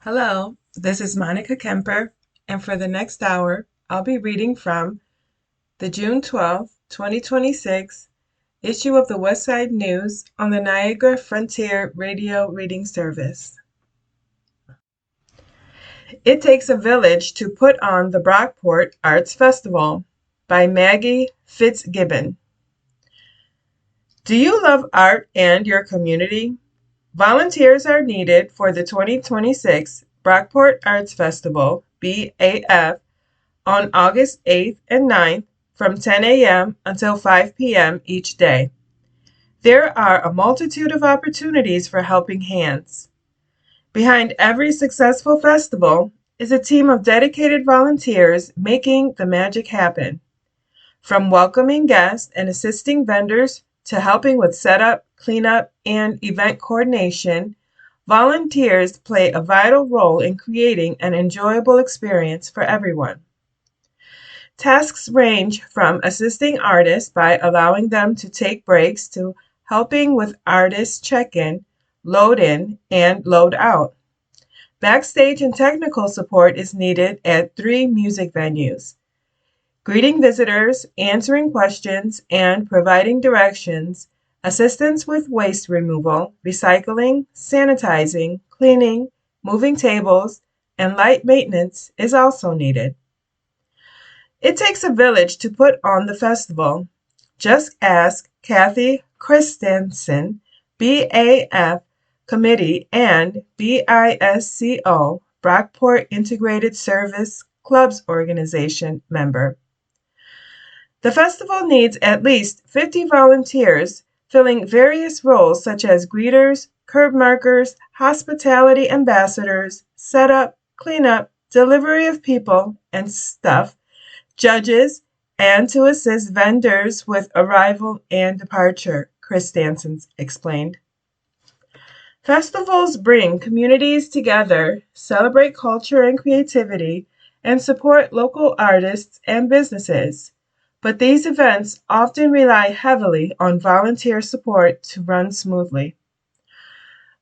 Hello, this is Monica Kemper, and for the next hour, I'll be reading from the June 12th, 2026 issue of the Westside News on the Niagara Frontier Radio Reading Service. It Takes a Village to Put on the Brockport Arts Festival by Maggie Fitzgibbon. Do you love art and your community? Volunteers are needed for the 2026 Brockport Arts Festival, BAF, on August 8th and 9th from 10 a.m. until 5 p.m. each day. There are a multitude of opportunities for helping hands. Behind every successful festival is a team of dedicated volunteers making the magic happen. From welcoming guests and assisting vendors to helping with setup, cleanup, and event coordination, volunteers play a vital role in creating an enjoyable experience for everyone. Tasks range from assisting artists by allowing them to take breaks to helping with artist check-in, load-in, and load-out. Backstage and technical support is needed at 3 music venues. Greeting visitors, answering questions, and providing directions, assistance with waste removal, recycling, sanitizing, cleaning, moving tables, and light maintenance is also needed. It takes a village to put on the festival. Just ask Kathy Christensen, BAF Committee and BISCO, Brockport Integrated Service Clubs Organization member. The festival needs at least 50 volunteers filling various roles such as greeters, curb markers, hospitality ambassadors, setup, cleanup, delivery of people and stuff, judges, and to assist vendors with arrival and departure, Christensen explained. Festivals bring communities together, celebrate culture and creativity, and support local artists and businesses. But these events often rely heavily on volunteer support to run smoothly.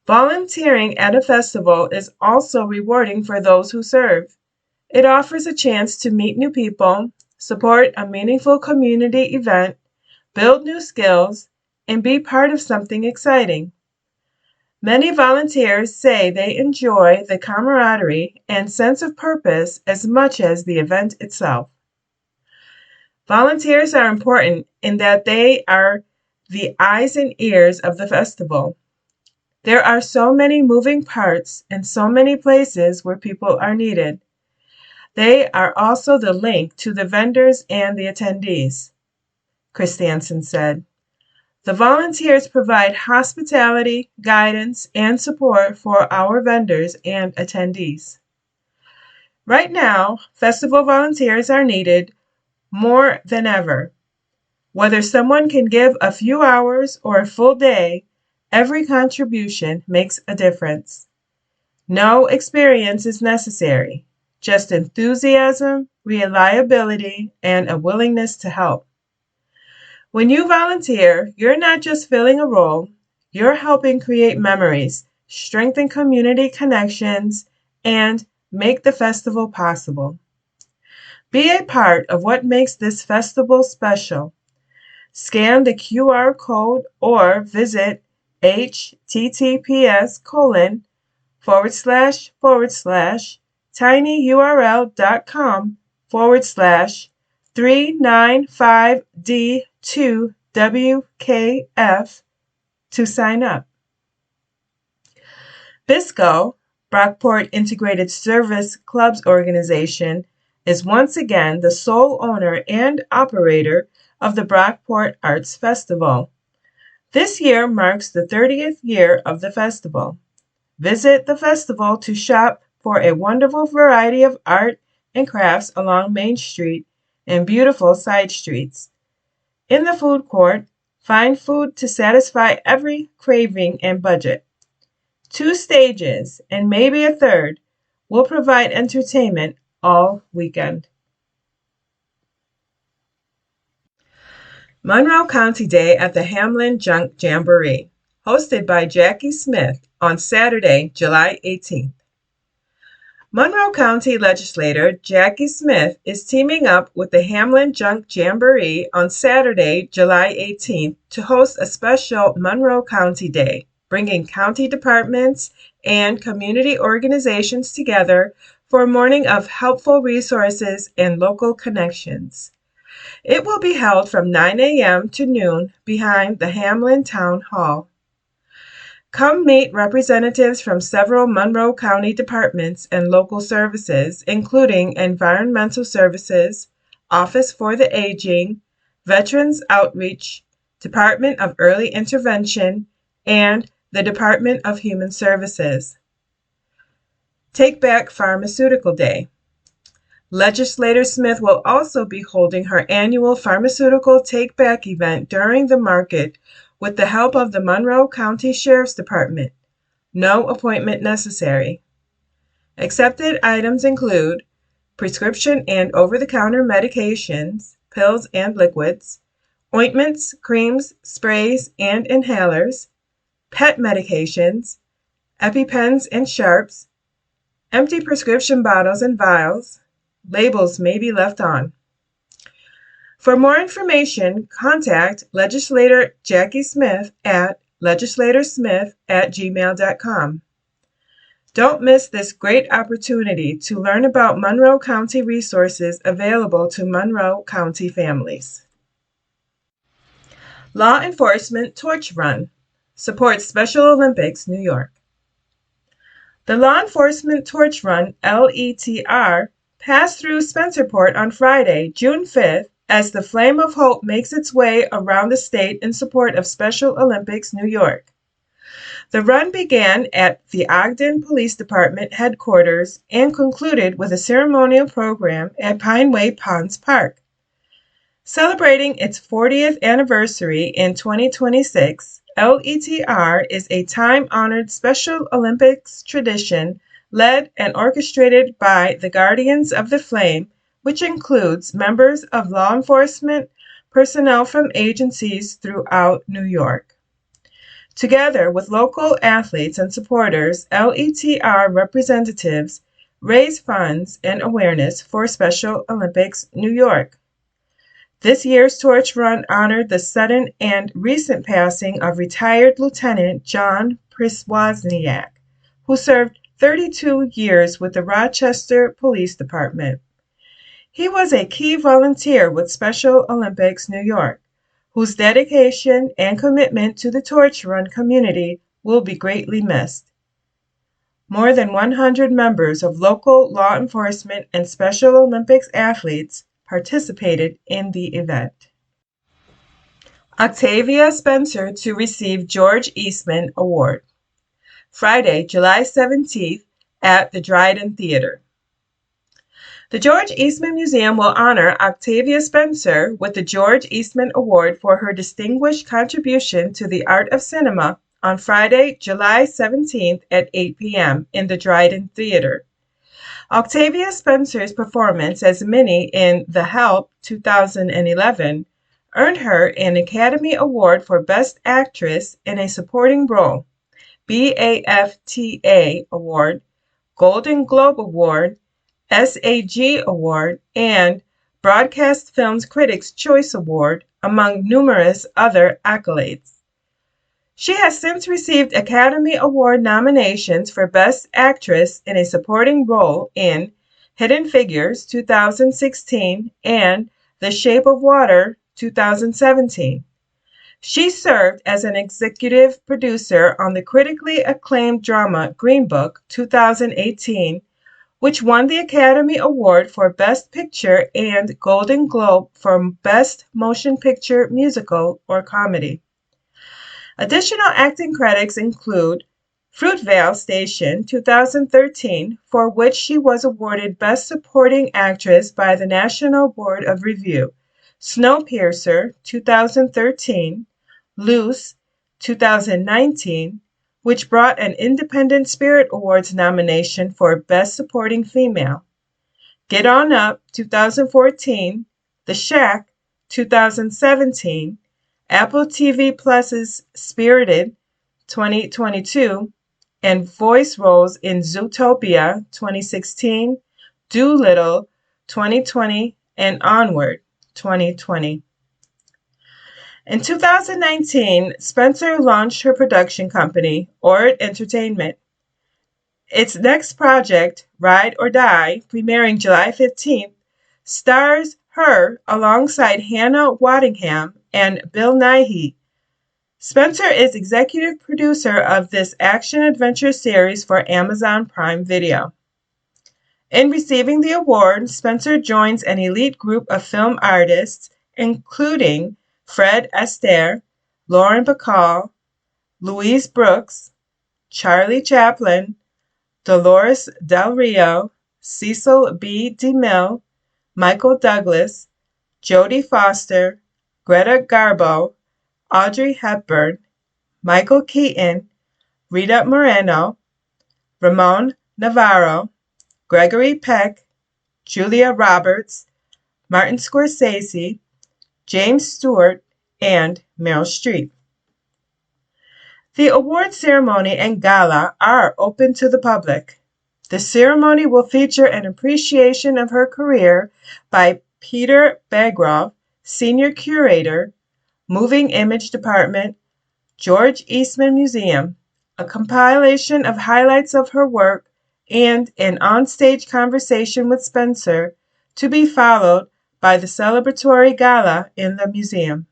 Volunteering at a festival is also rewarding for those who serve. It offers a chance to meet new people, support a meaningful community event, build new skills, and be part of something exciting. Many volunteers say they enjoy the camaraderie and sense of purpose as much as the event itself. Volunteers are important in that they are the eyes and ears of the festival. There are so many moving parts and so many places where people are needed. They are also the link to the vendors and the attendees, Christensen said. The volunteers provide hospitality, guidance, and support for our vendors and attendees. Right now, festival volunteers are needed more than ever. Whether someone can give a few hours or a full day, every contribution makes a difference. No experience is necessary, just enthusiasm, reliability, and a willingness to help. When you volunteer, you're not just filling a role, you're helping create memories, strengthen community connections, and make the festival possible. Be a part of what makes this festival special. Scan the QR code or visit https://tinyurl.com/395D2WKF to sign up. BISCO, Brockport Integrated Service Clubs Organization, is once again the sole owner and operator of the Brockport Arts Festival. This year marks the 30th year of the festival. Visit the festival to shop for a wonderful variety of art and crafts along Main Street and beautiful side streets. In the food court, find food to satisfy every craving and budget. 2 stages, and maybe a third, will provide entertainment all weekend. Monroe County Day at the Hamlin Junk Jamboree, hosted by Jackie Smith on Saturday, July 18th. Monroe County Legislator Jackie Smith is teaming up with the Hamlin Junk Jamboree on Saturday, July 18th to host a special Monroe County Day, bringing county departments and community organizations together for a morning of helpful resources and local connections. It will be held from 9 a.m. to noon behind the Hamlin Town Hall. Come meet representatives from several Monroe County departments and local services, including Environmental Services, Office for the Aging, Veterans Outreach, Department of Early Intervention, and the Department of Human Services. Take Back Pharmaceutical Day. Legislator Smith will also be holding her annual Pharmaceutical Take Back event during the market with the help of the Monroe County Sheriff's Department. No appointment necessary. Accepted items include prescription and over-the-counter medications, pills and liquids, ointments, creams, sprays, and inhalers, pet medications, EpiPens and Sharps, empty prescription bottles and vials. Labels may be left on. For more information, contact Legislator Jackie Smith at legislatorsmith@gmail.com. Don't miss this great opportunity to learn about Monroe County resources available to Monroe County families. Law Enforcement Torch Run supports Special Olympics, New York. The Law Enforcement Torch Run, LETR, passed through Spencerport on Friday, June 5th, as the Flame of Hope makes its way around the state in support of Special Olympics New York. The run began at the Ogden Police Department headquarters and concluded with a ceremonial program at Pineway Ponds Park. Celebrating its 40th anniversary in 2026, LETR is a time-honored Special Olympics tradition led and orchestrated by the Guardians of the Flame, which includes members of law enforcement, personnel from agencies throughout New York. Together with local athletes and supporters, LETR representatives raise funds and awareness for Special Olympics New York. This year's Torch Run honored the sudden and recent passing of retired Lieutenant John Przwozniak, who served 32 years with the Rochester Police Department. He was a key volunteer with Special Olympics New York, whose dedication and commitment to the Torch Run community will be greatly missed. More than 100 members of local law enforcement and Special Olympics athletes participated in the event. Octavia Spencer to receive George Eastman Award. Friday, July 17th at the Dryden Theater. The George Eastman Museum will honor Octavia Spencer with the George Eastman Award for her distinguished contribution to the art of cinema on Friday, July 17th at 8 p.m. in the Dryden Theater. Octavia Spencer's performance as Minnie in The Help 2011 earned her an Academy Award for Best Actress in a Supporting Role, BAFTA Award, Golden Globe Award, SAG Award, and Broadcast Films Critics' Choice Award, among numerous other accolades. She has since received Academy Award nominations for Best Actress in a Supporting Role in Hidden Figures 2016 and The Shape of Water 2017. She served as an executive producer on the critically acclaimed drama Green Book 2018, which won the Academy Award for Best Picture and Golden Globe for Best Motion Picture Musical or Comedy. Additional acting credits include Fruitvale Station 2013, for which she was awarded Best Supporting Actress by the National Board of Review, Snowpiercer 2013, Loose 2019, which brought an Independent Spirit Awards nomination for Best Supporting Female, Get On Up 2014, The Shack 2017, Apple TV Plus's Spirited 2022, and voice roles in Zootopia 2016, Doolittle 2020, and Onward 2020. In 2019, Spencer launched her production company, Ord Entertainment. Its next project, Ride or Die, premiering July 15th, stars her alongside Hannah Waddingham and Bill Nighy. Spencer is executive producer of this action-adventure series for Amazon Prime Video. In receiving the award, Spencer joins an elite group of film artists, including Fred Astaire, Lauren Bacall, Louise Brooks, Charlie Chaplin, Dolores Del Rio, Cecil B. DeMille, Michael Douglas, Jodie Foster, Greta Garbo, Audrey Hepburn, Michael Keaton, Rita Moreno, Ramon Navarro, Gregory Peck, Julia Roberts, Martin Scorsese, James Stewart, and Meryl Streep. The award ceremony and gala are open to the public. The ceremony will feature an appreciation of her career by Peter Bagrov, Senior Curator, Moving Image Department, George Eastman Museum, a compilation of highlights of her work, and an onstage conversation with Spencer, to be followed by the celebratory gala in the museum.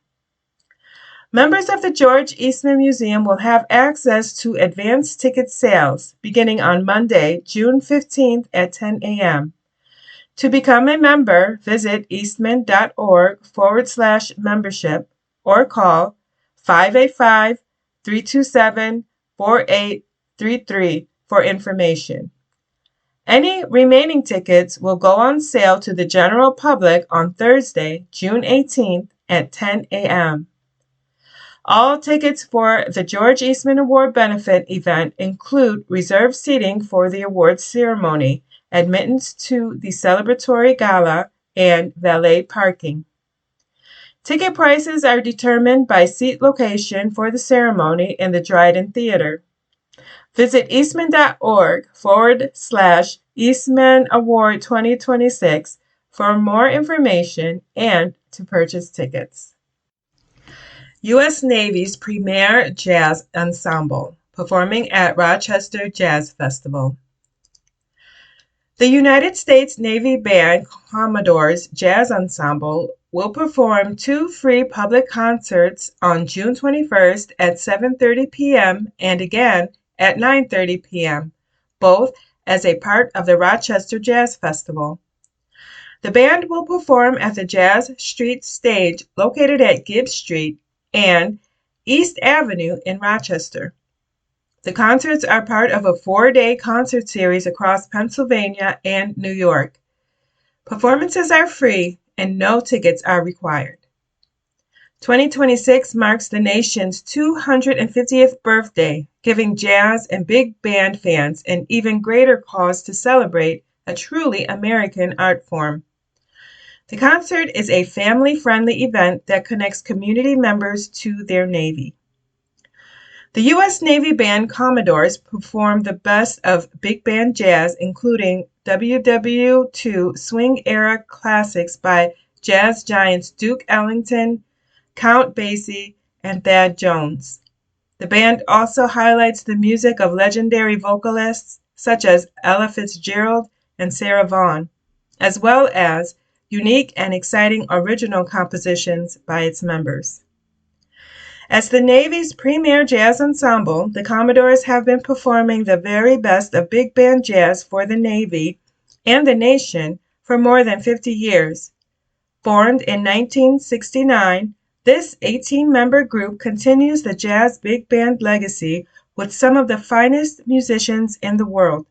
Members of the George Eastman Museum will have access to advance ticket sales beginning on Monday, June 15th at 10 a.m. To become a member, visit eastman.org/membership or call 585-327-4833 for information. Any remaining tickets will go on sale to the general public on Thursday, June 18th at 10 a.m. All tickets for the George Eastman Award benefit event include reserved seating for the awards ceremony, admittance to the celebratory gala, and valet parking. Ticket prices are determined by seat location for the ceremony in the Dryden Theater. Visit eastman.org/Eastman Award 2026 for more information and to purchase tickets. U.S. Navy's premier jazz ensemble performing at Rochester Jazz Festival. The United States Navy Band Commodores Jazz Ensemble will perform 2 free public concerts on June 21st at 7:30 p.m. and again at 9:30 p.m., both as a part of the Rochester Jazz Festival. The band will perform at the Jazz Street Stage located at Gibbs Street and East Avenue in Rochester. The concerts are part of a 4-day concert series across Pennsylvania and New York. Performances are free and no tickets are required. 2026 marks the nation's 250th birthday, giving jazz and big band fans an even greater cause to celebrate a truly American art form. The concert is a family-friendly event that connects community members to their Navy. The U.S. Navy Band Commodores perform the best of big band jazz, including WW2 swing-era classics by jazz giants Duke Ellington, Count Basie, and Thad Jones. The band also highlights the music of legendary vocalists such as Ella Fitzgerald and Sarah Vaughan, as well as unique and exciting original compositions by its members. As the Navy's premier jazz ensemble, the Commodores have been performing the very best of big band jazz for the Navy and the nation for more than 50 years. Formed in 1969, this 18-member group continues the jazz big band legacy with some of the finest musicians in the world.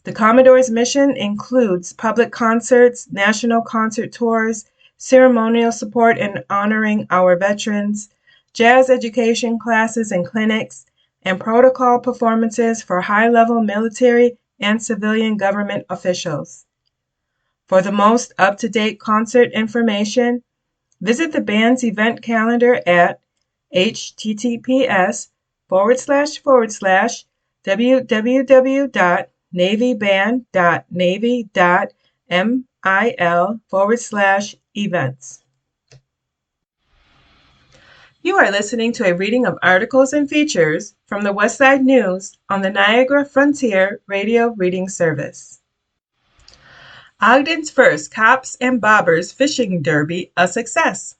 The Commodores' mission includes public concerts, national concert tours, ceremonial support in honoring our veterans, jazz education classes and clinics, and protocol performances for high-level military and civilian government officials. For the most up-to-date concert information, visit the band's event calendar at https:// www.navyband.navy.mil/events. You are listening to a reading of articles and features from the Westside News on the Niagara Frontier Radio Reading Service. Ogden's first Cops and Bobbers Fishing Derby a success.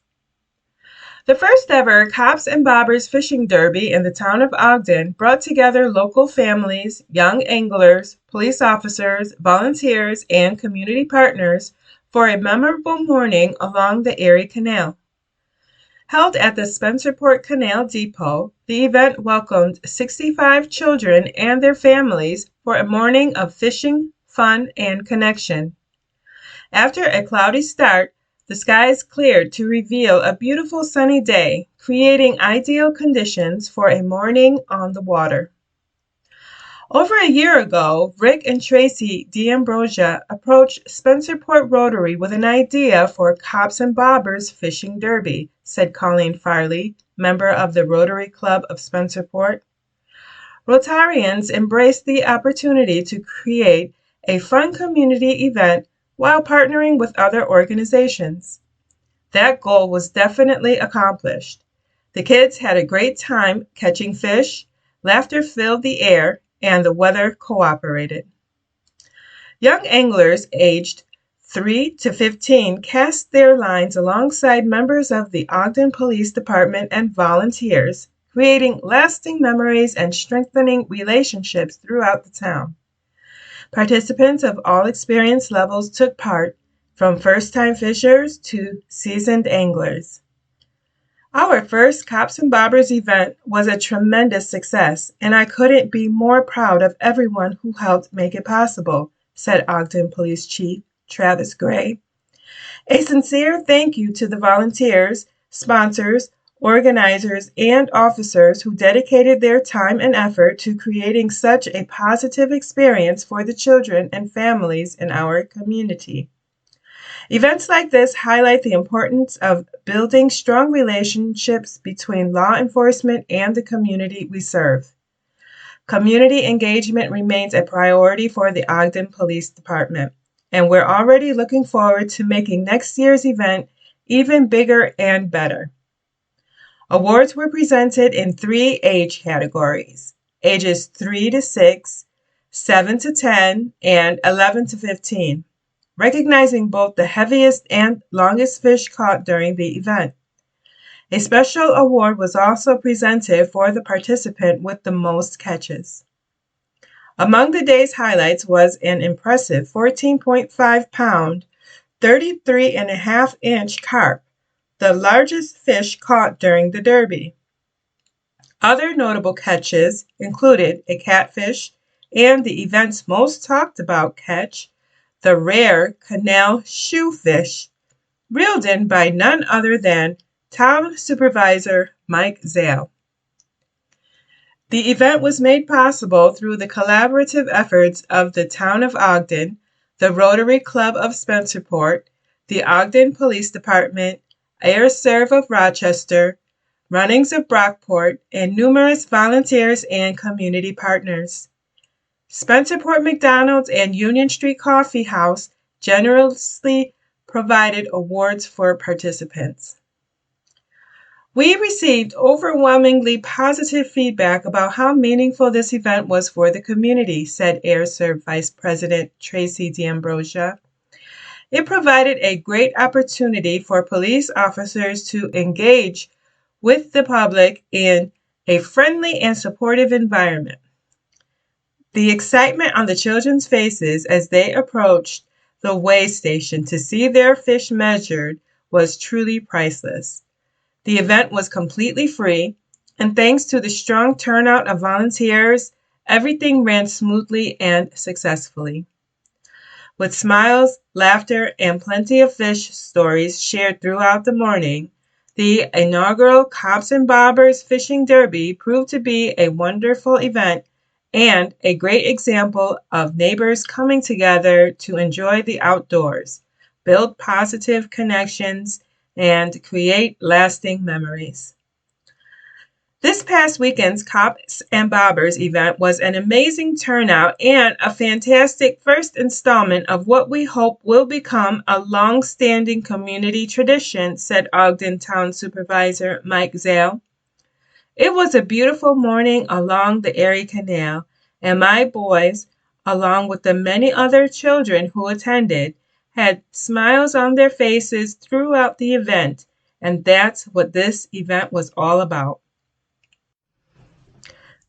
The first ever Cops and Bobbers Fishing Derby in the town of Ogden brought together local families, young anglers, police officers, volunteers, and community partners for a memorable morning along the Erie Canal. Held at the Spencerport Canal Depot, the event welcomed 65 children and their families for a morning of fishing, fun, and connection. After a cloudy start, the skies cleared to reveal a beautiful sunny day, creating ideal conditions for a morning on the water. Over a year ago, Rick and Tracy D'Ambrosia approached Spencerport Rotary with an idea for Cops and Bobbers Fishing Derby, said Colleen Farley, member of the Rotary Club of Spencerport. Rotarians embraced the opportunity to create a fun community event while partnering with other organizations. That goal was definitely accomplished. The kids had a great time catching fish, laughter filled the air, and the weather cooperated. Young anglers aged 3 to 15 cast their lines alongside members of the Ogden Police Department and volunteers, creating lasting memories and strengthening relationships throughout the town. Participants of all experience levels took part, from first-time fishers to seasoned anglers. Our first Cops and Bobbers event was a tremendous success, and I couldn't be more proud of everyone who helped make it possible, said Ogden Police Chief Travis Gray. A sincere thank you to the volunteers, sponsors, organizers, and officers who dedicated their time and effort to creating such a positive experience for the children and families in our community. Events like this highlight the importance of building strong relationships between law enforcement and the community we serve. Community engagement remains a priority for the Ogden Police Department, and we're already looking forward to making next year's event even bigger and better. Awards were presented in 3 age categories: ages 3 to 6, 7 to 10, and 11 to 15, recognizing both the heaviest and longest fish caught during the event. A special award was also presented for the participant with the most catches. Among the day's highlights was an impressive 14.5-pound, 33.5-inch carp, the largest fish caught during the derby. Other notable catches included a catfish and the event's most talked about catch, the rare canal shoefish, reeled in by none other than Town Supervisor Mike Zale. The event was made possible through the collaborative efforts of the Town of Ogden, the Rotary Club of Spencerport, the Ogden Police Department, Air Serv of Rochester, Runnings of Brockport, and numerous volunteers and community partners. Spencerport McDonald's and Union Street Coffee House generously provided awards for participants. We received overwhelmingly positive feedback about how meaningful this event was for the community, said Air Serv Vice President Tracy D'Ambrosia. It provided a great opportunity for police officers to engage with the public in a friendly and supportive environment. The excitement on the children's faces as they approached the weigh station to see their fish measured was truly priceless. The event was completely free, and thanks to the strong turnout of volunteers, everything ran smoothly and successfully. With smiles, laughter, and plenty of fish stories shared throughout the morning, the inaugural Cops and Bobbers Fishing Derby proved to be a wonderful event and a great example of neighbors coming together to enjoy the outdoors, build positive connections, and create lasting memories. This past weekend's Cops and Bobbers event was an amazing turnout and a fantastic first installment of what we hope will become a long-standing community tradition, said Ogden Town Supervisor Mike Zale. It was a beautiful morning along the Erie Canal, and my boys, along with the many other children who attended, had smiles on their faces throughout the event, and that's what this event was all about.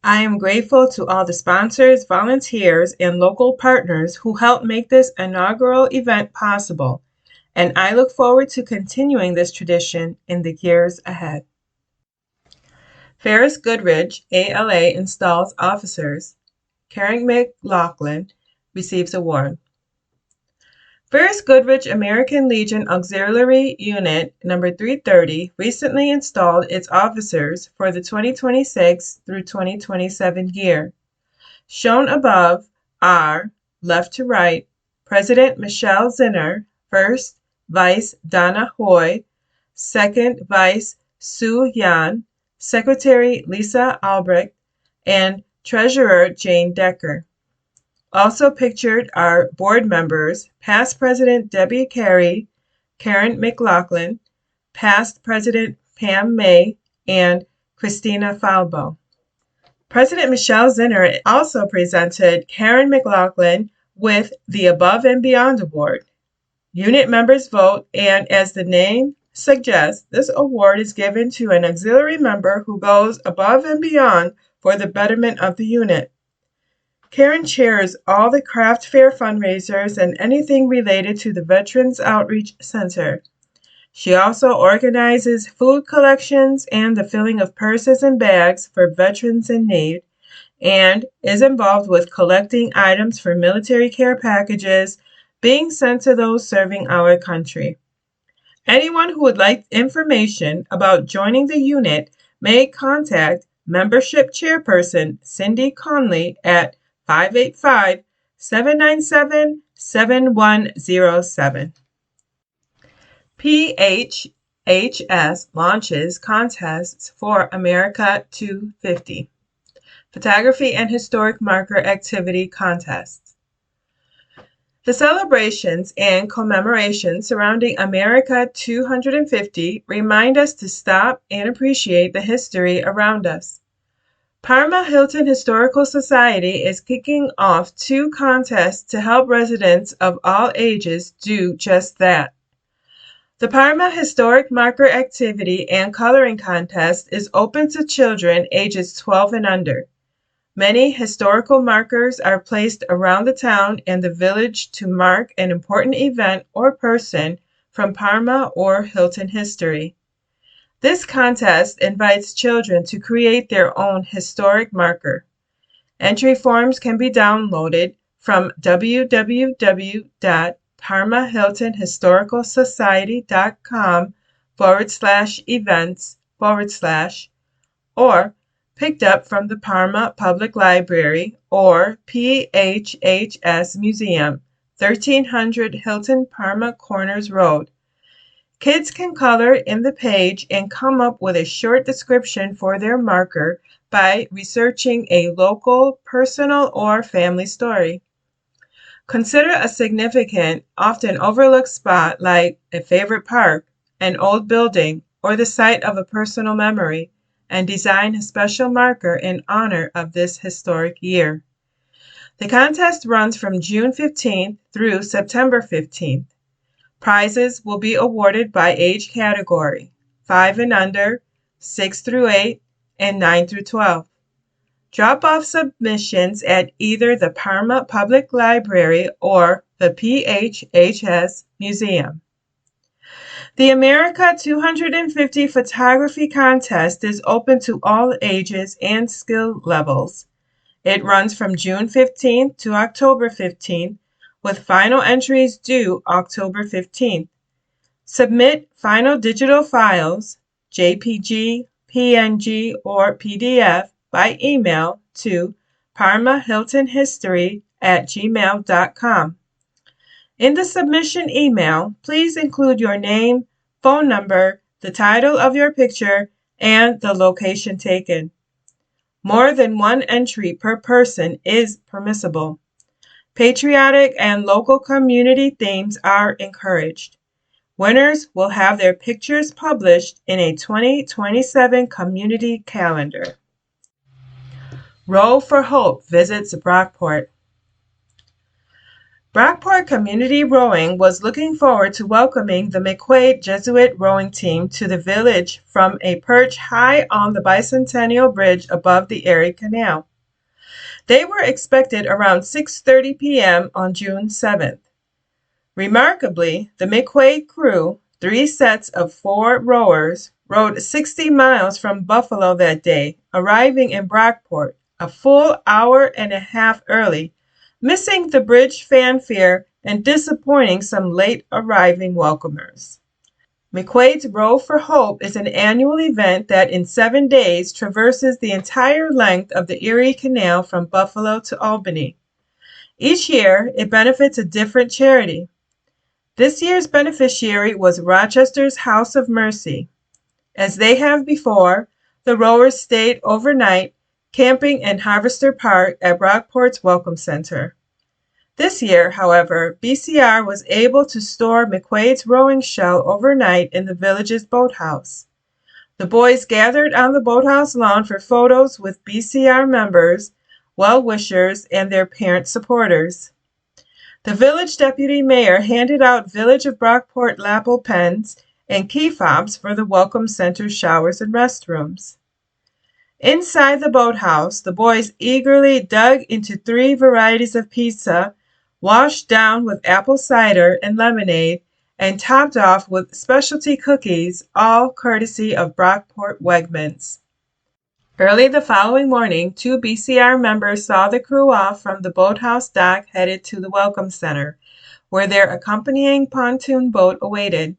I am grateful to all the sponsors, volunteers, and local partners who helped make this inaugural event possible, and I look forward to continuing this tradition in the years ahead. Ferris Goodrich, ALA, installs officers. Karen McLaughlin receives award. Ferris Goodrich American Legion Auxiliary Unit Number 330 recently installed its officers for the 2026 through 2027 year. Shown above are, left to right, President Michelle Zinner, First Vice Donna Hoy, Second Vice Sue Yan, Secretary Lisa Albrecht, and Treasurer Jane Decker. Also pictured are board members, past President Debbie Carey, Karen McLaughlin, past President Pam May, and Christina Falbo. President Michelle Zinner also presented Karen McLaughlin with the Above and Beyond Award. Unit members vote, and as the name suggests, this award is given to an auxiliary member who goes above and beyond for the betterment of the unit. Karen chairs all the craft fair fundraisers and anything related to the Veterans Outreach Center. She also organizes food collections and the filling of purses and bags for veterans in need, and is involved with collecting items for military care packages being sent to those serving our country. Anyone who would like information about joining the unit may contact Membership Chairperson Cindy Conley at 585-797-7107. PHHS launches contests for America 250. Photography and Historic Marker Activity Contests. The celebrations and commemorations surrounding America 250 remind us to stop and appreciate the history around us. Parma Hilton Historical Society is kicking off 2 contests to help residents of all ages do just that. The Parma Historic Marker Activity and Coloring Contest is open to children ages 12 and under. Many historical markers are placed around the town and the village to mark an important event or person from Parma or Hilton history. This contest invites children to create their own historic marker. Entry forms can be downloaded from www.parmahiltonhistoricalsociety.com/events/ or picked up from the Parma Public Library or PHHS Museum, 1300 Hilton Parma Corners Road. Kids can color in the page and come up with a short description for their marker by researching a local, personal, or family story. Consider a significant, often overlooked spot like a favorite park, an old building, or the site of a personal memory, and design a special marker in honor of this historic year. The contest runs from June 15th through September 15th. Prizes will be awarded by age category, 5 and under, 6 through 8, and 9 through 12. Drop off submissions at either the Parma Public Library or the PHHS Museum. The America 250 Photography Contest is open to all ages and skill levels. It runs from June 15th to October 15th, with final entries due October 15th. Submit final digital files, JPG, PNG, or PDF, by email to parmahiltonhistory@gmail.com. In the submission email, please include your name, phone number, the title of your picture, and the location taken. More than one entry per person is permissible. Patriotic and local community themes are encouraged. Winners will have their pictures published in a 2027 community calendar. Row for Hope visits Brockport. Brockport Community Rowing was looking forward to welcoming the McQuaid Jesuit rowing team to the village from a perch high on the Bicentennial Bridge above the Erie Canal. They were expected around 6:30 p.m. on June 7th. Remarkably, the McQuaid crew, 3 sets of 4 rowers, rowed 60 miles from Buffalo that day, arriving in Brockport a full hour and a half early, missing the bridge fanfare and disappointing some late arriving welcomers. McQuaid's Row for Hope is an annual event that in 7 days traverses the entire length of the Erie Canal from Buffalo to Albany. Each year, it benefits a different charity. This year's beneficiary was Rochester's House of Mercy. As they have before, the rowers stayed overnight, camping in Harvester Park at Brockport's Welcome Center. This year, however, BCR was able to store McQuaid's rowing shell overnight in the village's boathouse. The boys gathered on the boathouse lawn for photos with BCR members, well-wishers, and their parent supporters. The village deputy mayor handed out Village of Brockport lapel pens and key fobs for the Welcome Center showers and restrooms. Inside the boathouse, the boys eagerly dug into 3 varieties of pizza, washed down with apple cider and lemonade, and topped off with specialty cookies, all courtesy of Brockport Wegmans. Early the following morning, 2 BCR members saw the crew off from the boathouse dock headed to the Welcome Center, where their accompanying pontoon boat awaited.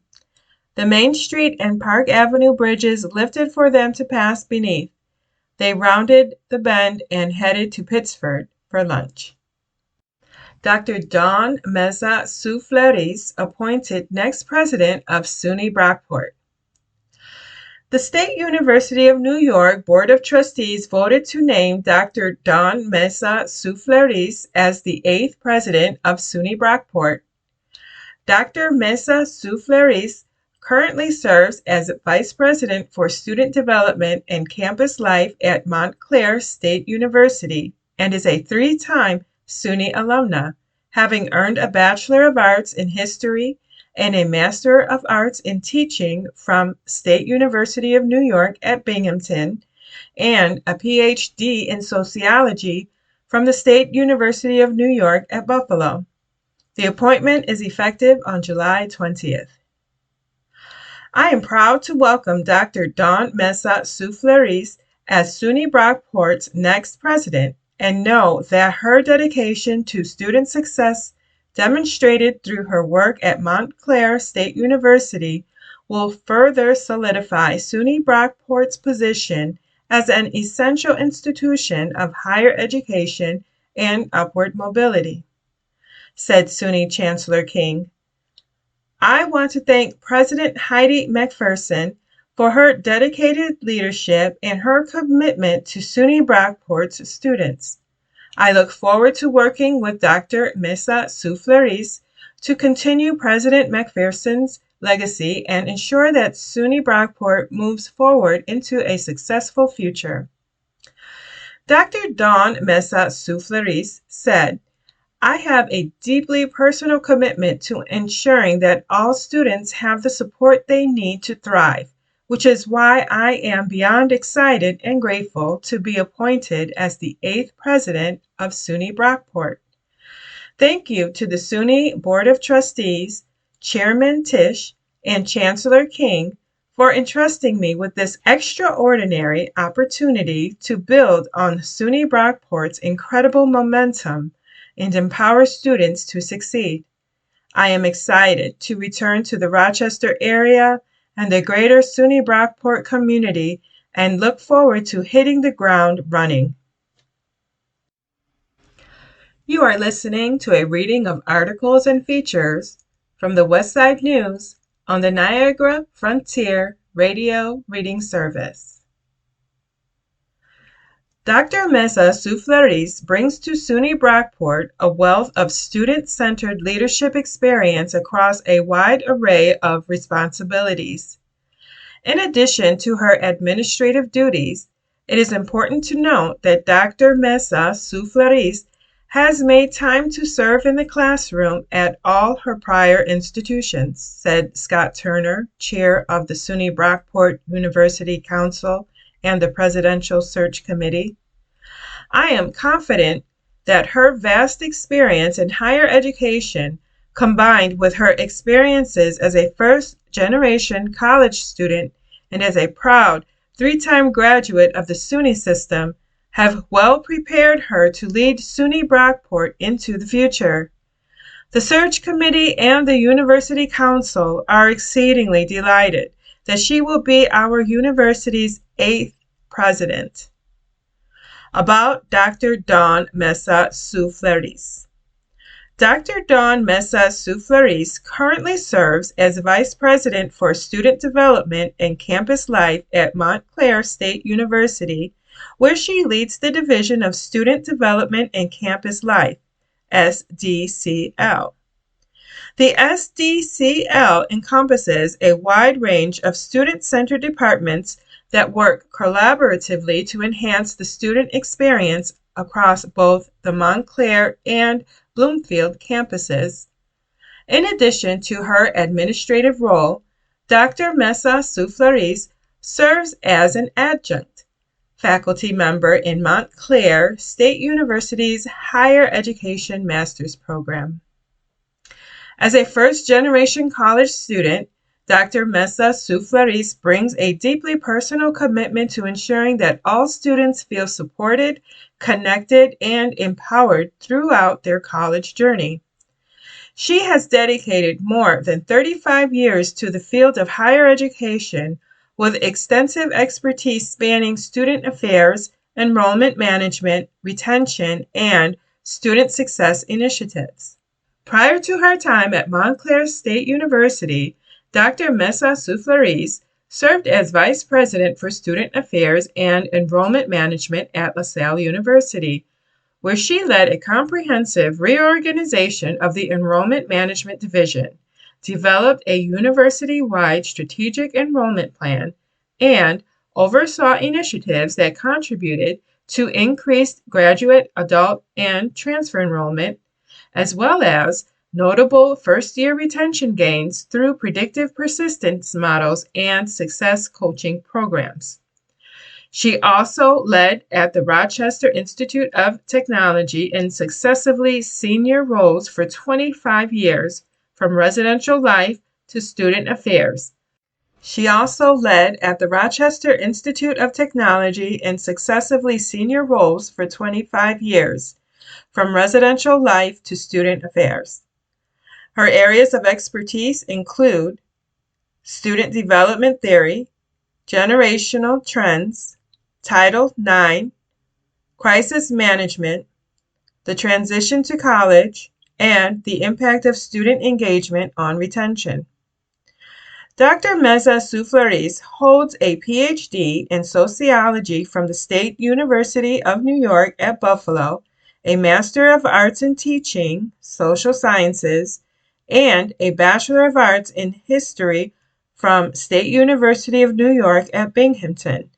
The Main Street and Park Avenue bridges lifted for them to pass beneath. They rounded the bend and headed to Pittsford for lunch. Dr. Dawn Meza Soufleris appointed next president of SUNY Brockport. The State University of New York Board of Trustees voted to name Dr. Dawn Meza Soufleris as the 8th president of SUNY Brockport. Dr. Meza Soufleris currently serves as Vice President for Student Development and Campus Life at Montclair State University and is a 3-time SUNY alumna, having earned a Bachelor of Arts in History and a Master of Arts in Teaching from State University of New York at Binghamton, and a PhD in Sociology from the State University of New York at Buffalo. The appointment is effective on July 20th. I am proud to welcome Dr. Dawn Meza Soufleris as SUNY Brockport's next president and know that her dedication to student success demonstrated through her work at Montclair State University will further solidify SUNY Brockport's position as an essential institution of higher education and upward mobility, said SUNY Chancellor King. I want to thank President Heidi McPherson for her dedicated leadership and her commitment to SUNY Brockport's students. I look forward to working with Dr. Meza Soufleris to continue President McPherson's legacy and ensure that SUNY Brockport moves forward into a successful future. Dr. Dawn Meza Soufleris said, I have a deeply personal commitment to ensuring that all students have the support they need to thrive, which is why I am beyond excited and grateful to be appointed as the 8th president of SUNY Brockport. Thank you to the SUNY Board of Trustees, Chairman Tisch, and Chancellor King for entrusting me with this extraordinary opportunity to build on SUNY Brockport's incredible momentum and empower students to succeed. I am excited to return to the Rochester area and the greater SUNY Brockport community and look forward to hitting the ground running. You are listening to a reading of articles and features from the Westside News on the Niagara Frontier Radio Reading Service. Dr. Mesa Souffleris brings to SUNY Brockport a wealth of student-centered leadership experience across a wide array of responsibilities. In addition to her administrative duties, it is important to note that Dr. Mesa Souffleris has made time to serve in the classroom at all her prior institutions, said Scott Turner, chair of the SUNY Brockport University Council and the Presidential Search Committee. I am confident that her vast experience in higher education, combined with her experiences as a first-generation college student and as a proud three-time graduate of the SUNY system, have well prepared her to lead SUNY Brockport into the future. The search committee and the University Council are exceedingly delighted that she will be our university's 8th president. About Dr. Dawn Mesa Souffleris. Dr. Dawn Mesa Souffleris currently serves as Vice President for Student Development and Campus Life at Montclair State University, where she leads the Division of Student Development and Campus Life, SDCL. The SDCL encompasses a wide range of student-centered departments that work collaboratively to enhance the student experience across both the Montclair and Bloomfield campuses. In addition to her administrative role, Dr. Mesa Souffleris serves as an adjunct faculty member in Montclair State University's Higher Education Master's Program. As a first-generation college student, Dr. Mesa Souffleris brings a deeply personal commitment to ensuring that all students feel supported, connected, and empowered throughout their college journey. She has dedicated more than 35 years to the field of higher education with extensive expertise spanning student affairs, enrollment management, retention, and student success initiatives. Prior to her time at Montclair State University, Dr. Mesa Souffleris served as Vice President for Student Affairs and Enrollment Management at LaSalle University, where she led a comprehensive reorganization of the Enrollment Management Division, developed a university-wide strategic enrollment plan, and oversaw initiatives that contributed to increased graduate, adult, and transfer enrollment, as well as notable first-year retention gains through predictive persistence models and success coaching programs. She also led at the Rochester Institute of Technology in successively senior roles for 25 years, from residential life to student affairs. She also led at the Rochester Institute of Technology in successively senior roles for 25 years, from residential life to student affairs. Her areas of expertise include student development theory, generational trends, Title IX, crisis management, the transition to college, and the impact of student engagement on retention. Dr. Mesa Souffleris holds a PhD in sociology from the State University of New York at Buffalo, a Master of Arts in Teaching, Social Sciences, and a Bachelor of Arts in History from State University of New York at Binghamton,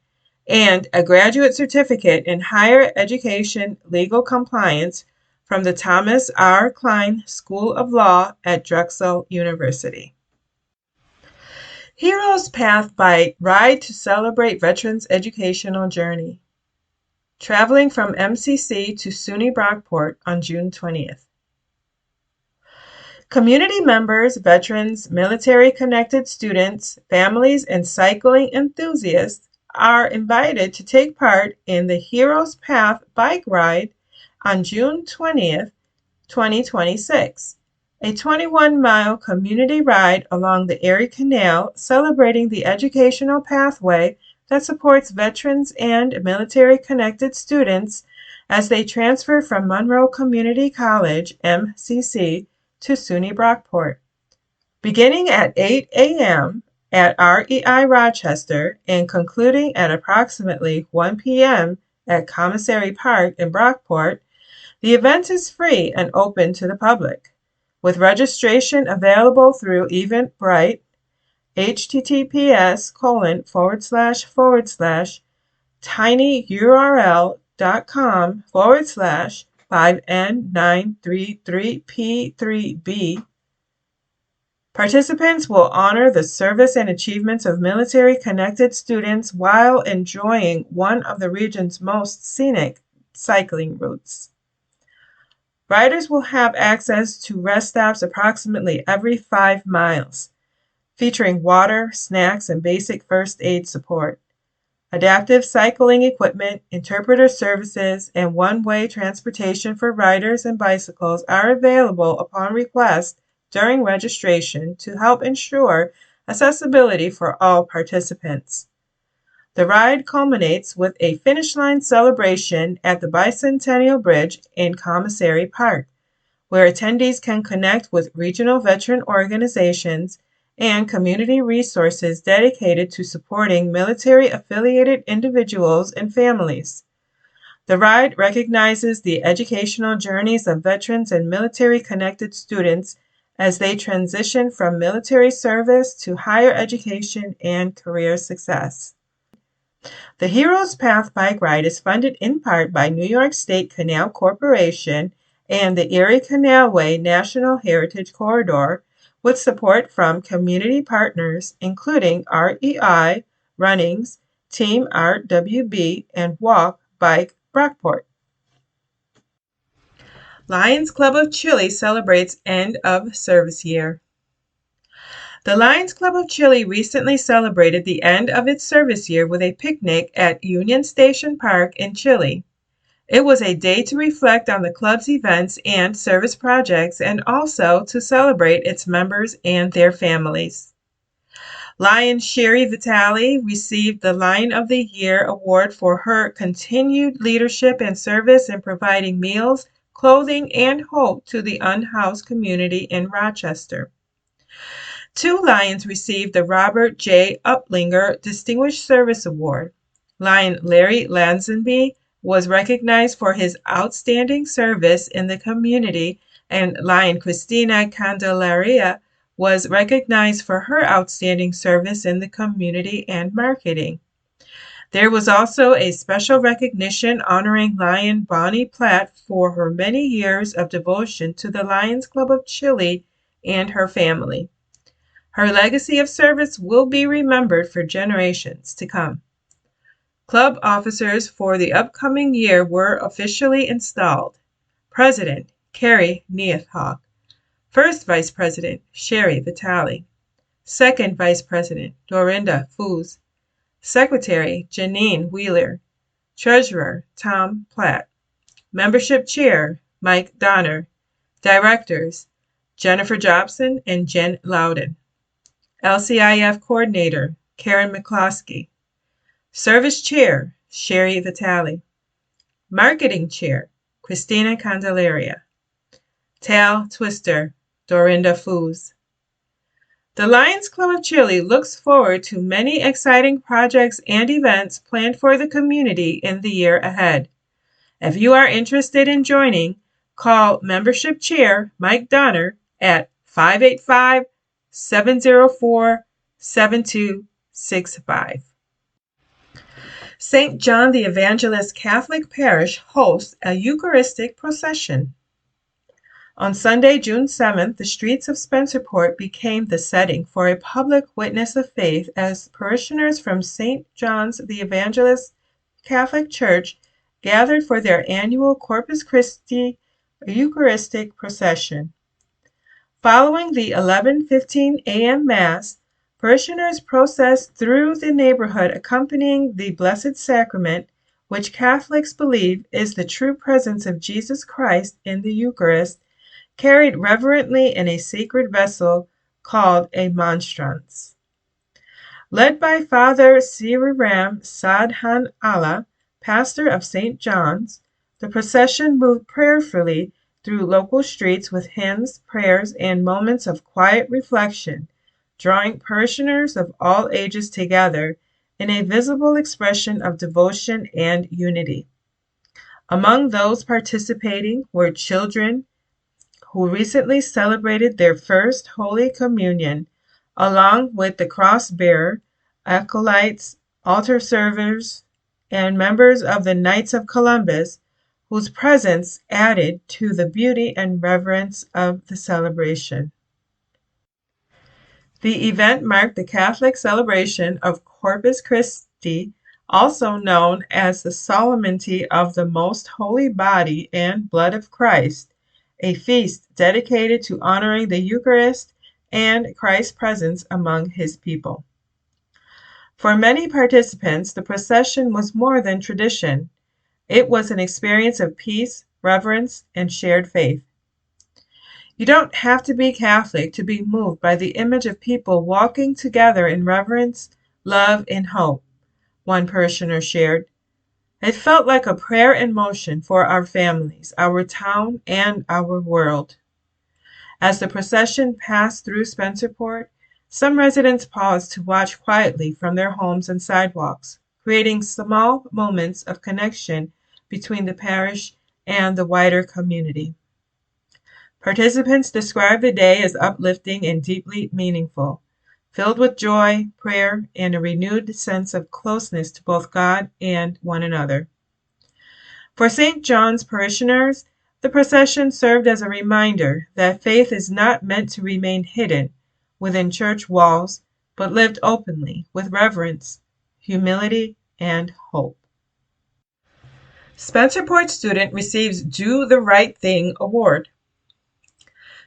and a graduate certificate in higher education legal compliance from the Thomas R. Klein School of Law at Drexel University. Heroes Path Bike Ride to Celebrate Veterans' Educational Journey. Traveling from MCC to SUNY Brockport on June 20th. Community members, veterans, military-connected students, families, and cycling enthusiasts are invited to take part in the Heroes Path Bike Ride on June 20th, 2026, a 21-mile community ride along the Erie Canal celebrating the educational pathway that supports veterans and military-connected students as they transfer from Monroe Community College, MCC, to SUNY Brockport. Beginning at 8 a.m., at REI Rochester and concluding at approximately 1 p.m. at Commissary Park in Brockport, the event is free and open to the public, with registration available through Eventbrite, https://tinyurl.com/5N933P3B. Participants will honor the service and achievements of military-connected students while enjoying one of the region's most scenic cycling routes. Riders will have access to rest stops approximately every 5 miles, featuring water, snacks, and basic first aid support. Adaptive cycling equipment, interpreter services, and one-way transportation for riders and bicycles are available upon request during registration to help ensure accessibility for all participants. The ride culminates with a finish line celebration at the Bicentennial Bridge in Commissary Park, where attendees can connect with regional veteran organizations and community resources dedicated to supporting military-affiliated individuals and families. The ride recognizes the educational journeys of veterans and military-connected students as they transition from military service to higher education and career success. The Heroes Path bike ride is funded in part by New York State Canal Corporation and the Erie Canalway National Heritage Corridor, with support from community partners including REI, Runnings, Team RWB, and Walk Bike Brockport. Lions Club of Chile celebrates end of service year. The Lions Club of Chile recently celebrated the end of its service year with a picnic at Union Station Park in Chile. It was a day to reflect on the club's events and service projects and also to celebrate its members and their families. Lion Sherry Vitale received the Lion of the Year award for her continued leadership and service in providing meals, clothing, and hope to the unhoused community in Rochester. 2 Lions received the Robert J. Uplinger Distinguished Service Award. Lion Larry Lazenby was recognized for his outstanding service in the community, and Lion Christina Candelaria was recognized for her outstanding service in the community and marketing. There was also a special recognition honoring Lion Bonnie Platt for her many years of devotion to the Lions Club of Chile and her family. Her legacy of service will be remembered for generations to come. Club officers for the upcoming year were officially installed. President, Carrie Neathawk. First Vice President, Sherry Vitale. Second Vice President, Dorinda Foos. Secretary, Janine Wheeler. Treasurer, Tom Platt. Membership Chair, Mike Donner. Directors, Jennifer Jobson and Jen Loudon. LCIF Coordinator, Karen McCloskey. Service Chair, Sherry Vitale. Marketing Chair, Christina Candelaria. Tail Twister, Dorinda Foos. The Lions Club of Chile looks forward to many exciting projects and events planned for the community in the year ahead. If you are interested in joining, call Membership Chair Mike Donner at 585-704-7265. St. John the Evangelist Catholic Parish hosts a Eucharistic procession. On Sunday, June 7th, the streets of Spencerport became the setting for a public witness of faith as parishioners from St. John's the Evangelist Catholic Church gathered for their annual Corpus Christi Eucharistic procession. Following the 11:15 a.m. Mass, parishioners processed through the neighborhood accompanying the Blessed Sacrament, which Catholics believe is the true presence of Jesus Christ in the Eucharist, carried reverently in a sacred vessel called a monstrance. Led by Father Siriram Sadhan Allah, pastor of St. John's, the procession moved prayerfully through local streets with hymns, prayers, and moments of quiet reflection, drawing parishioners of all ages together in a visible expression of devotion and unity. Among those participating were children who recently celebrated their first Holy Communion, along with the cross bearer, acolytes, altar servers, and members of the Knights of Columbus, whose presence added to the beauty and reverence of the celebration. The event marked the Catholic celebration of Corpus Christi, also known as the Solemnity of the Most Holy Body and Blood of Christ, a feast dedicated to honoring the Eucharist and Christ's presence among his people. For many participants, the procession was more than tradition. It was an experience of peace, reverence, and shared faith. You don't have to be Catholic to be moved by the image of people walking together in reverence, love, and hope, one parishioner shared. It felt like a prayer in motion for our families, our town, and our world. As the procession passed through Spencerport, some residents paused to watch quietly from their homes and sidewalks, creating small moments of connection between the parish and the wider community. Participants described the day as uplifting and deeply meaningful, filled with joy, prayer, and a renewed sense of closeness to both God and one another. For St. John's parishioners, the procession served as a reminder that faith is not meant to remain hidden within church walls, but lived openly with reverence, humility, and hope. Spencerport student receives Do the Right Thing Award.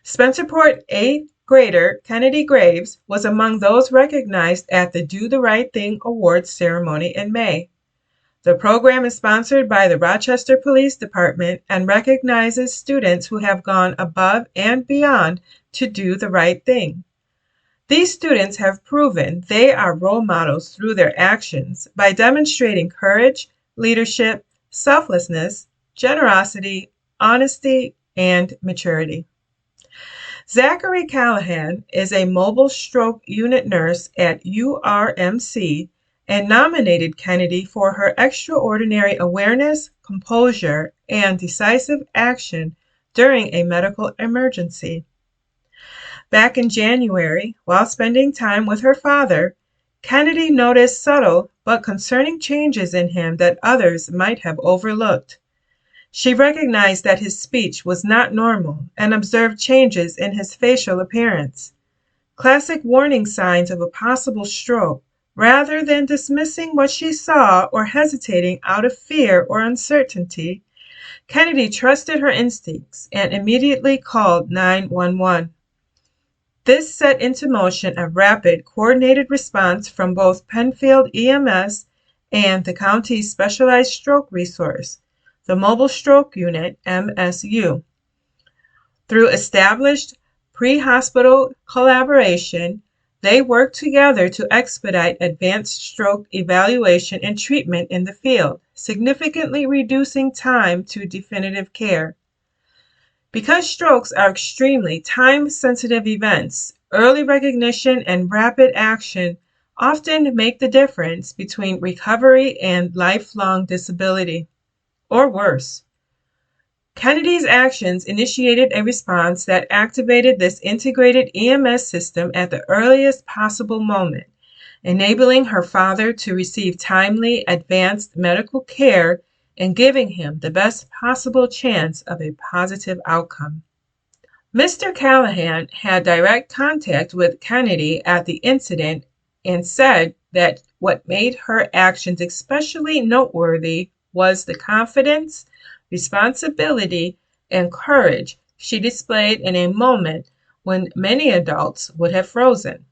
Spencerport 8th grader Kennedy Graves was among those recognized at the Do the Right Thing Awards ceremony in May. The program is sponsored by the Rochester Police Department and recognizes students who have gone above and beyond to do the right thing. These students have proven they are role models through their actions by demonstrating courage, leadership, selflessness, generosity, honesty, and maturity. Zachary Callahan is a mobile stroke unit nurse at URMC and nominated Kennedy for her extraordinary awareness, composure, and decisive action during a medical emergency. Back in January, while spending time with her father, Kennedy noticed subtle but concerning changes in him that others might have overlooked. She recognized that his speech was not normal and observed changes in his facial appearance, classic warning signs of a possible stroke. Rather than dismissing what she saw or hesitating out of fear or uncertainty, Kennedy trusted her instincts and immediately called 911. This set into motion a rapid, coordinated response from both Penfield EMS and the county's specialized stroke resource, the Mobile Stroke Unit, MSU. Through established pre-hospital collaboration, they work together to expedite advanced stroke evaluation and treatment in the field, significantly reducing time to definitive care. Because strokes are extremely time-sensitive events, early recognition and rapid action often make the difference between recovery and lifelong disability, or worse. Kennedy's actions initiated a response that activated this integrated EMS system at the earliest possible moment, enabling her father to receive timely, advanced medical care and giving him the best possible chance of a positive outcome. Mr. Callahan had direct contact with Kennedy at the incident and said that what made her actions especially noteworthy was the confidence, responsibility, and courage she displayed in a moment when many adults would have frozen.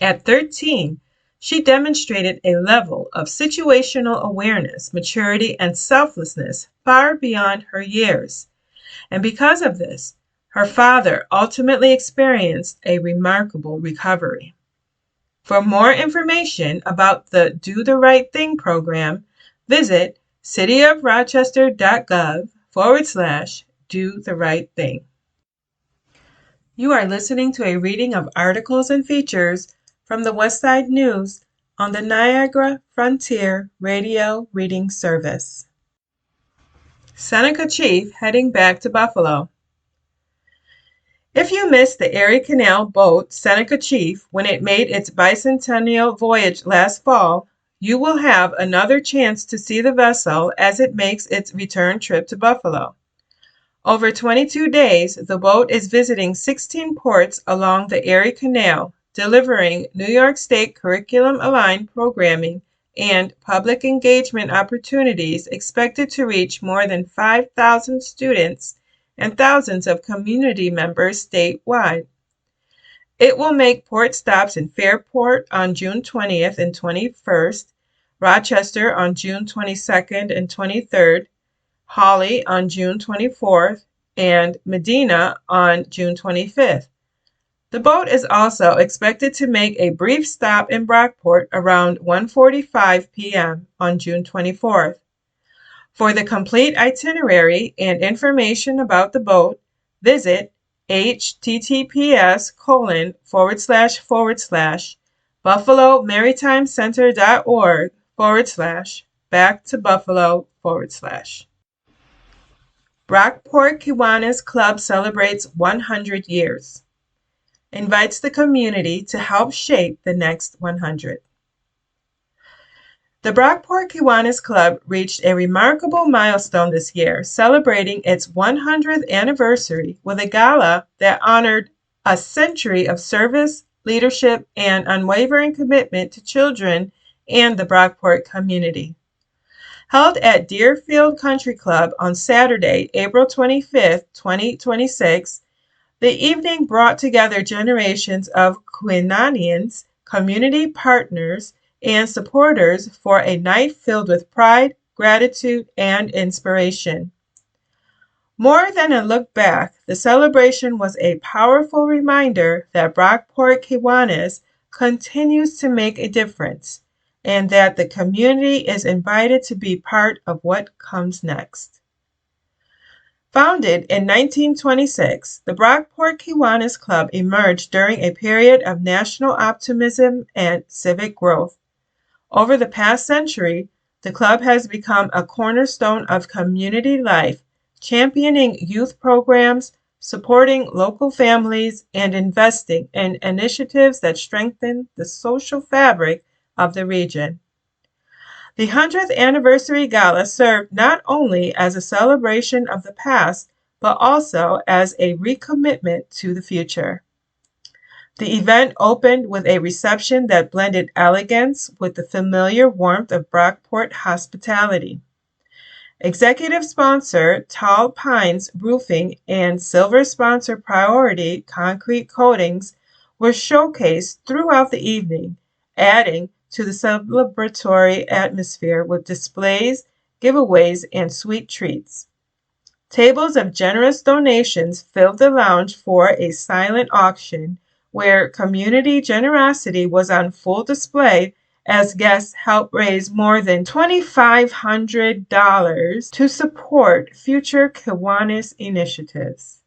At 13, she demonstrated a level of situational awareness, maturity, and selflessness far beyond her years. And because of this, her father ultimately experienced a remarkable recovery. For more information about the Do the Right Thing program, visit cityofrochester.gov/do the right thing. You are listening to a reading of articles and features from the Westside News on the Niagara Frontier Radio Reading Service. Seneca Chief heading back to Buffalo. If you missed the Erie Canal boat Seneca Chief when it made its bicentennial voyage last fall, you will have another chance to see the vessel as it makes its return trip to Buffalo. Over 22 days, the boat is visiting 16 ports along the Erie Canal, delivering New York State curriculum-aligned programming and public engagement opportunities expected to reach more than 5,000 students and thousands of community members statewide. It will make port stops in Fairport on June 20th and 21st, Rochester on June 22nd and 23rd, Hawley on June 24th, and Medina on June 25th. The boat is also expected to make a brief stop in Brockport around 1:45 p.m. on June 24th. For the complete itinerary and information about the boat, visit https://BuffaloMaritimeCenter.org/back-to-Buffalo/. Brockport Kiwanis Club celebrates 100 years. Invites the community to help shape the next 100. The Brockport Kiwanis Club reached a remarkable milestone this year, celebrating its 100th anniversary with a gala that honored a century of service, leadership, and unwavering commitment to children and the Brockport community. Held at Deerfield Country Club on Saturday, April 25, 2026, the evening brought together generations of Quinanians, community partners, and supporters for a night filled with pride, gratitude, and inspiration. More than a look back, the celebration was a powerful reminder that Brockport Kiwanis continues to make a difference, and that the community is invited to be part of what comes next. Founded in 1926, the Brockport Kiwanis Club emerged during a period of national optimism and civic growth. Over the past century, the club has become a cornerstone of community life, championing youth programs, supporting local families, and investing in initiatives that strengthen the social fabric of the region. The 100th Anniversary Gala served not only as a celebration of the past, but also as a recommitment to the future. The event opened with a reception that blended elegance with the familiar warmth of Brockport hospitality. Executive sponsor Tall Pines Roofing and silver sponsor Priority Concrete Coatings were showcased throughout the evening, adding to the celebratory atmosphere with displays, giveaways, and sweet treats. Tables of generous donations filled the lounge for a silent auction where community generosity was on full display as guests helped raise more than $2,500 to support future Kiwanis initiatives.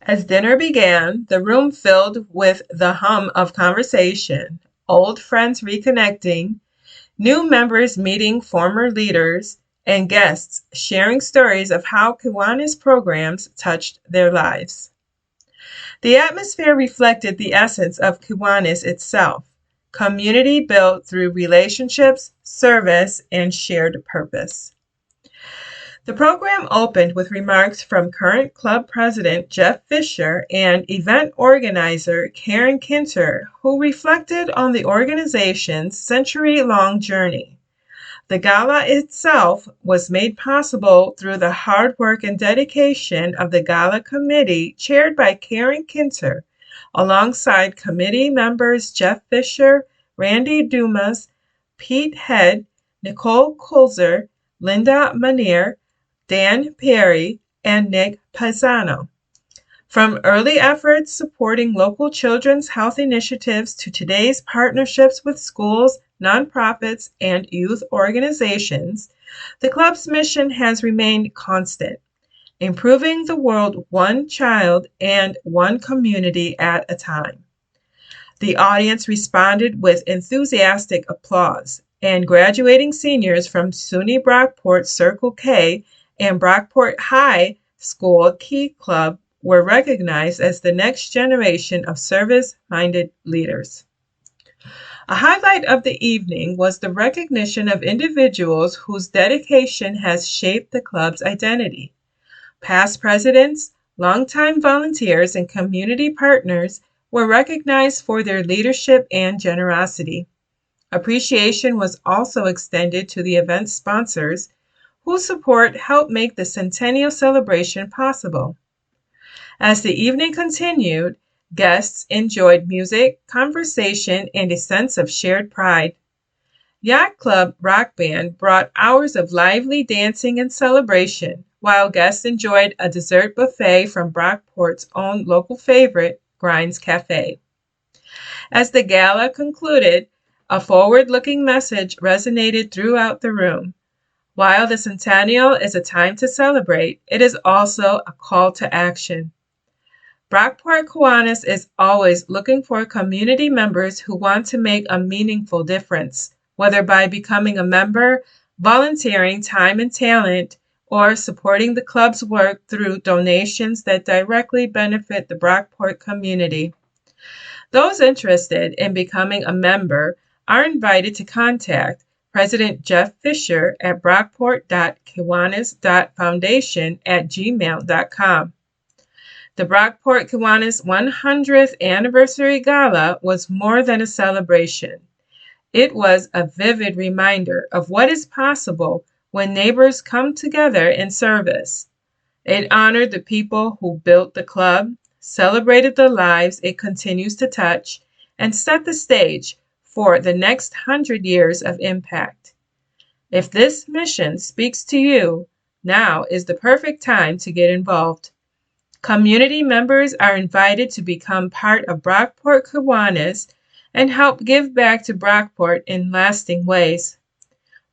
As dinner began, the room filled with the hum of conversation, old friends reconnecting, new members meeting former leaders, and guests sharing stories of how Kiwanis programs touched their lives. The atmosphere reflected the essence of Kiwanis itself, community built through relationships, service, and shared purpose. The program opened with remarks from current club president Jeff Fisher and event organizer Karen Kinter, who reflected on the organization's century-long journey. The gala itself was made possible through the hard work and dedication of the gala committee chaired by Karen Kinter, alongside committee members Jeff Fisher, Randy Dumas, Pete Head, Nicole Kulzer, Linda Manier, Dan Perry, and Nick Pisano. From early efforts supporting local children's health initiatives to today's partnerships with schools, nonprofits, and youth organizations, the club's mission has remained constant: improving the world one child and one community at a time. The audience responded with enthusiastic applause, and graduating seniors from SUNY Brockport Circle K and Brockport High School Key Club were recognized as the next generation of service-minded leaders. A highlight of the evening was the recognition of individuals whose dedication has shaped the club's identity. Past presidents, longtime volunteers, and community partners were recognized for their leadership and generosity. Appreciation was also extended to the event sponsors, whose support helped make the centennial celebration possible. As the evening continued, guests enjoyed music, conversation, and a sense of shared pride. Yacht Club Rock Band brought hours of lively dancing and celebration, while guests enjoyed a dessert buffet from Brockport's own local favorite, Grind's Cafe. As the gala concluded, a forward-looking message resonated throughout the room. While the centennial is a time to celebrate, it is also a call to action. Brockport Kiwanis is always looking for community members who want to make a meaningful difference, whether by becoming a member, volunteering time and talent, or supporting the club's work through donations that directly benefit the Brockport community. Those interested in becoming a member are invited to contact President Jeff Fisher at brockport.kiwanis.foundation@gmail.com. The Brockport Kiwanis 100th Anniversary Gala was more than a celebration. It was a vivid reminder of what is possible when neighbors come together in service. It honored the people who built the club, celebrated the lives it continues to touch, and set the stage for the next 100 years of impact. If this mission speaks to you, now is the perfect time to get involved. Community members are invited to become part of Brockport Kiwanis and help give back to Brockport in lasting ways.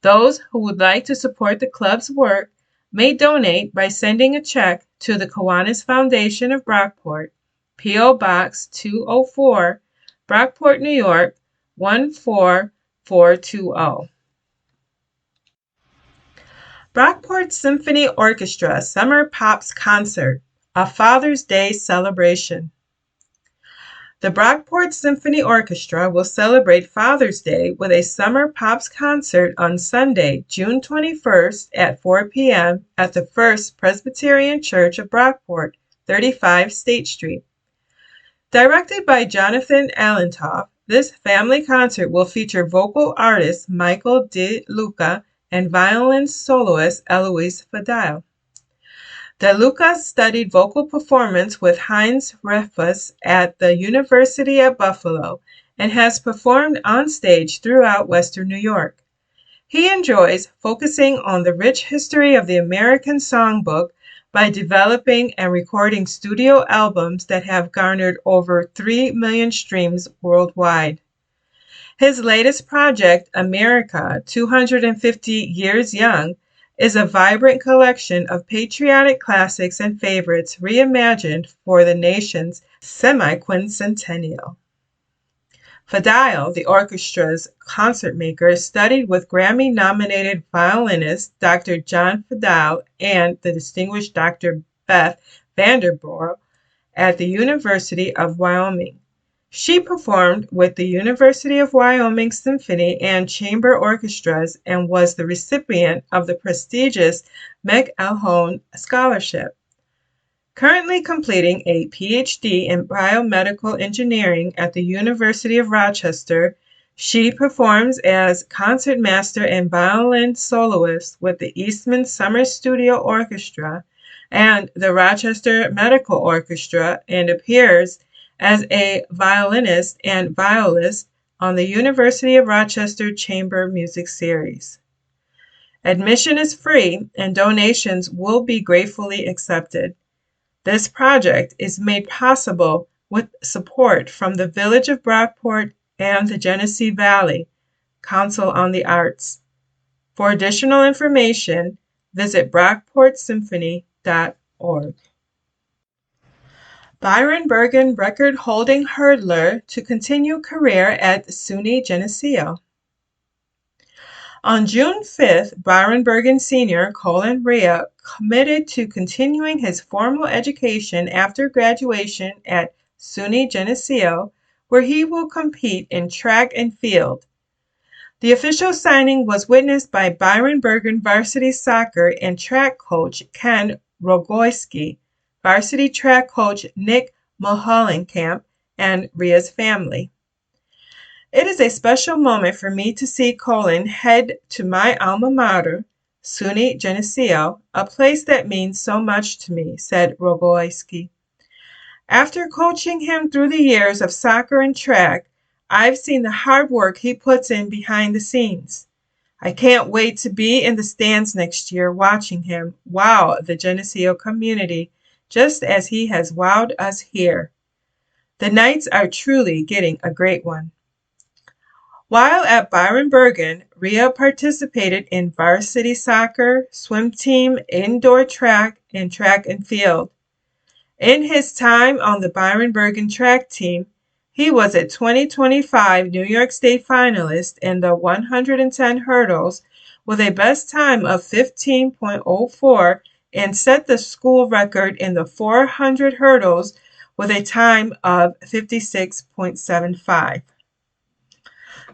Those who would like to support the club's work may donate by sending a check to the Kiwanis Foundation of Brockport, P.O. Box 204, Brockport, New York 14420. Brockport Symphony Orchestra Summer Pops Concert, a Father's Day celebration. The Brockport Symphony Orchestra will celebrate Father's Day with a Summer Pops concert on Sunday, June 21st at 4 p.m. at the First Presbyterian Church of Brockport, 35 State Street. Directed by Jonathan Allentoff, this family concert will feature vocal artist Michael De Luca and violin soloist Eloise Fadile. De Luca studied vocal performance with Heinz Refus at the University at Buffalo and has performed on stage throughout Western New York. He enjoys focusing on the rich history of the American songbook by developing and recording studio albums that have garnered over 3 million streams worldwide. His latest project, America 250 Years Young, is a vibrant collection of patriotic classics and favorites reimagined for the nation's semi-quincentennial. Fadile, the orchestra's concertmaker, studied with Grammy-nominated violinist Dr. John Fadile and the distinguished Dr. Beth Vanderborough at the University of Wyoming. She performed with the University of Wyoming Symphony and Chamber Orchestras and was the recipient of the prestigious McElhone Scholarship. Currently completing a Ph.D. in biomedical engineering at the University of Rochester, she performs as concertmaster and violin soloist with the Eastman Summer Studio Orchestra and the Rochester Medical Orchestra and appears as a violinist and violist on the University of Rochester Chamber Music Series. Admission is free and donations will be gratefully accepted. This project is made possible with support from the Village of Brockport and the Genesee Valley Council on the Arts. For additional information, visit brockportsymphony.org. www.bbc.org. Byron Bergen record-holding hurdler to continue career at SUNY Geneseo. On June 5th, Byron Bergen Sr. Colin Rea committed to continuing his formal education after graduation at SUNY Geneseo, where he will compete in track and field. The official signing was witnessed by Byron Bergen varsity soccer and track coach Ken Rogoyski, varsity track coach Nick Mohallenkamp, and Ria's family. It is a special moment for me to see Colin head to my alma mater, SUNY Geneseo, a place that means so much to me, said Rogoyski. After coaching him through the years of soccer and track, I've seen the hard work he puts in behind the scenes. I can't wait to be in the stands next year watching him wow the Geneseo community just as he has wowed us here. The Knights are truly getting a great one. While at Byron Bergen, Rea participated in varsity soccer, swim team, indoor track, and track and field. In his time on the Byron Bergen track team, he was a 2025 New York State finalist in the 110 hurdles with a best time of 15.04 and set the school record in the 400 hurdles with a time of 56.75.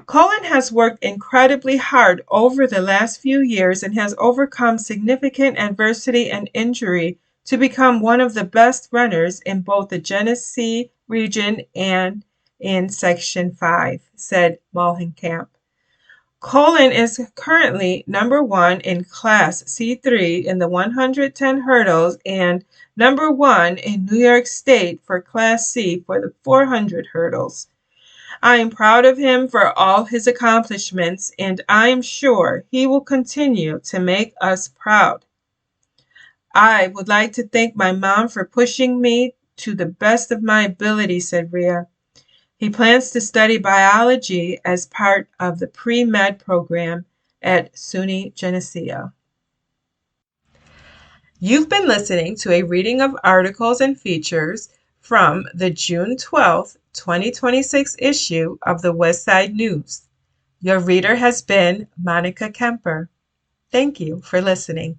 Colin has worked incredibly hard over the last few years and has overcome significant adversity and injury to become one of the best runners in both the Genesee region and in Section 5, said Mohallenkamp. Colin is currently number 1 in Class C3 in the 110 hurdles and number 1 in New York State for Class C for the 400 hurdles. I am proud of him for all his accomplishments, and I am sure he will continue to make us proud. I would like to thank my mom for pushing me to the best of my ability, said Rea. He plans to study biology as part of the pre-med program at SUNY Geneseo. You've been listening to a reading of articles and features from the June 12th, 2026 issue of the Westside News. Your reader has been Monica Kemper. Thank you for listening.